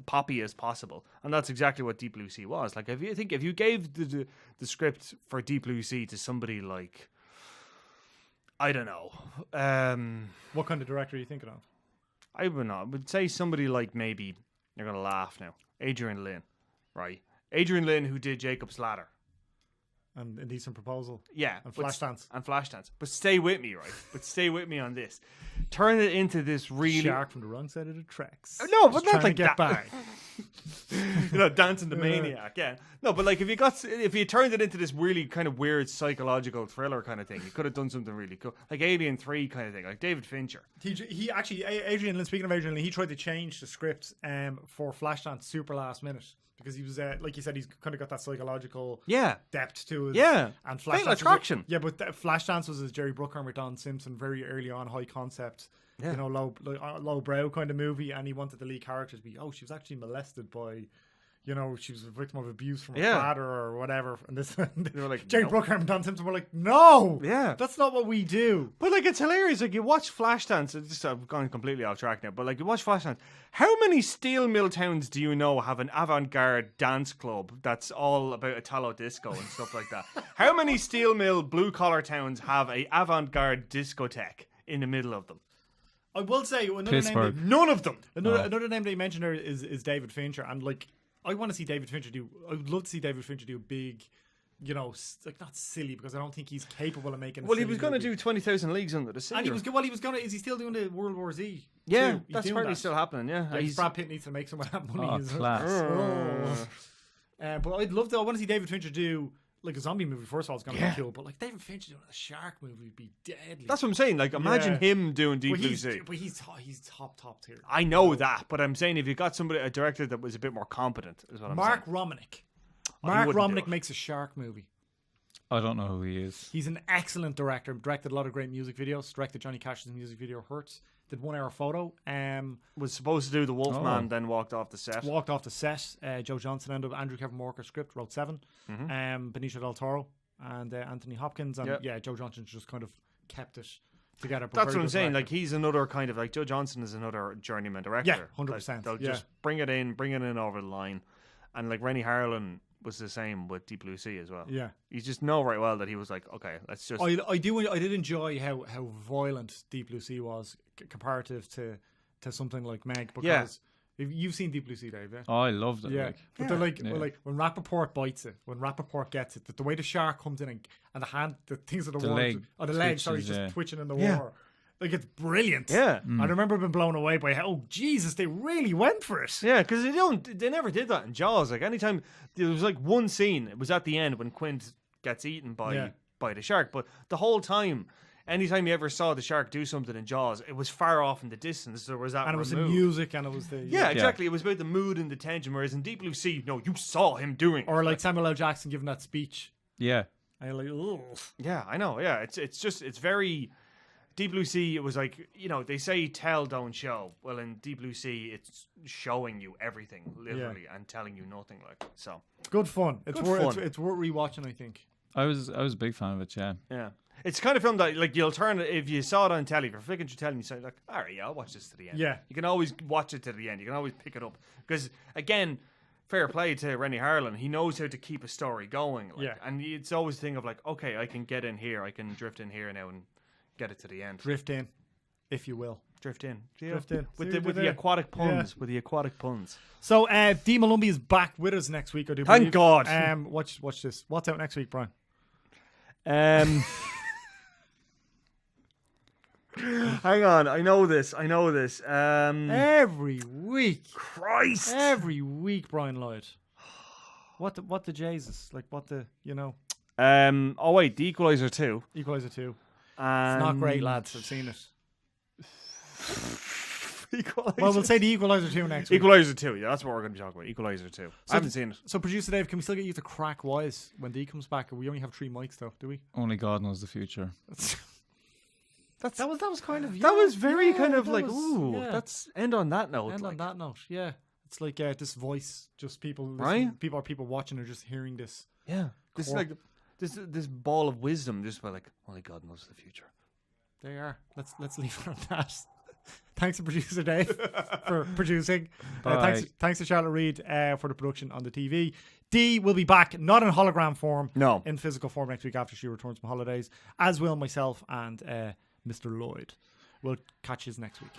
poppy as possible, and that's exactly what Deep Blue Sea was. Like, if you gave the script for Deep Blue Sea to somebody like, I don't know, what kind of director are you thinking of? I would say somebody like, maybe you're gonna laugh now, Adrian Lyne, right? Adrian Lyne, who did Jacob's Ladder. And Indecent Proposal. Yeah. And Flashdance. But stay with me, right? But stay with me on this. Turn it into this really... Shark from the wrong side of the tracks. No, but not like get that. By. Dancing the Maniac, yeah. No, but like if you turned it into this really kind of weird psychological thriller kind of thing, you could have done something really cool. Like Alien 3 kind of thing, like David Fincher. He actually, Adrian Lyne, speaking of Adrian Lyne, he tried to change the script for Flashdance super last minute. Because he was, like you said, he's kind of got that psychological depth to it. Yeah. And Fatal Attraction. But Flashdance was, as Jerry Bruckheimer, Don Simpson, very early on, high concept, low brow kind of movie. And he wanted the lead character to be, she was actually molested by, she was a victim of abuse from her father or whatever. And this, they were like, Jerry Bruckheimer and Don Simpson were like, no, that's not what we do. But like, it's hilarious. Like, you watch Flashdance. I've gone completely off track now. But like, you watch Flashdance. How many steel mill towns do you know have an avant-garde dance club that's all about Italo disco and stuff like that? How many steel mill blue-collar towns have a avant-garde discotheque in the middle of them? I will say none of them. Another name that you mentioned there is David Fincher, and like, I want to see David Fincher do. I would love to see David Fincher do a big, like, not silly, because I don't think he's capable of making. Well, he was going to do 20,000 Leagues Under the Sea. And he was going to. Is he still doing the World War Z? Yeah, that's probably still happening. Yeah, Brad Pitt needs to make some of that money. Class. But I'd love to. I want to see David Fincher do like a zombie movie. First of all, it's going to be cool. But like David Fincher doing a shark movie would be deadly. That's what I'm saying. Like, imagine him doing Deep Blue Sea. But he's top tier. I know that, but I'm saying if you got a director that was a bit more competent, is what I'm saying. Mark Romanek. Mark Romanek makes a shark movie. I don't know who he is. He's an excellent director. Directed a lot of great music videos. Directed Johnny Cash's music video "Hurts." Did 1 Hour Photo. Was supposed to do The Wolfman, then walked off the set. Joe Johnson ended up. Andrew Kevin Walker script, wrote 7. Benicio del Toro and Anthony Hopkins. And Joe Johnson just kind of kept it together. That's what I'm saying. Like, he's another kind of, like, Joe Johnson is another journeyman director. Yeah, 100%. They'll just bring it in over the line. And like Rennie Harlin was the same with Deep Blue Sea as well. Yeah, you just know right well that he was like, okay, let's just. I did enjoy how violent Deep Blue Sea was comparative to something like Meg, because you've seen Deep Blue Sea, Dave. Yeah? Oh, I loved it. Yeah, but they're like, when Rappaport bites it, when Rappaport gets it, the way the shark comes in and the hand, the things of the leg, just twitching in the water. Like, it's brilliant. Yeah. I remember being blown away by how, Jesus, they really went for it. Yeah, because they never did that in Jaws. Like, anytime, there was like one scene, it was at the end when Quint gets eaten by the shark. But the whole time, anytime you ever saw the shark do something in Jaws, it was far off in the distance. There was that and it was the music, and it was the... Yeah, exactly. It was about the mood and the tension, whereas in Deep Blue Sea, no, you saw him doing Or like Samuel L. Jackson giving that speech. Yeah. And you're like, ugh. Yeah, I know. Yeah, it's very... Deep Blue Sea, it was like, they say tell, don't show. Well, in Deep Blue Sea, it's showing you everything, literally, and telling you nothing, like, so. Good fun. It's worth rewatching, I think. I was a big fan of it, yeah. Yeah. It's the kind of film that like you'll turn it if you saw it on telly. If you're flicking through telly, you say like, all right, yeah, I'll watch this to the end. Yeah. You can always watch it to the end. You can always pick it up because again, fair play to Rennie Harlan. He knows how to keep a story going. Like, yeah. And it's always a thing of like, okay, I can get in here. I can drift in here now and get it to the end. Drift in, if you will. Drift in. Drift in. With the aquatic puns. Yeah. With the aquatic puns. So, Dee Malumbi is back with us next week, I do believe. Thank God. Watch this. What's out next week, Brian? Hang on. I know this. Every week. Christ. Every week, Brian Lloyd. What the Jesus? Like, what the, you know. Oh, wait. The Equalizer 2. Equalizer 2. It's not great, lads. I've seen it. Well, we'll say the Equalizer 2 next week. Equalizer 2, yeah, that's what we're going to be talking about. Equalizer 2. I haven't seen it. So, Producer Dave, can we still get you to crack wise when Dee comes back? We only have 3 mics, though, do we? Only God knows the future. That was kind of... that was very kind of like, ooh, let's end on that note. On that note, yeah. It's like this voice, just people listening, right? People watching are just hearing this. Yeah. This is like this ball of wisdom, just by like, only God knows the future. There you are. Let's leave it on that. Thanks to Producer Dave for producing. Thanks to Charlotte Reed for the production on the TV. Dee will be back, not in hologram form, in physical form next week after she returns from holidays, as will myself and Mr. Lloyd. We'll catch you next week.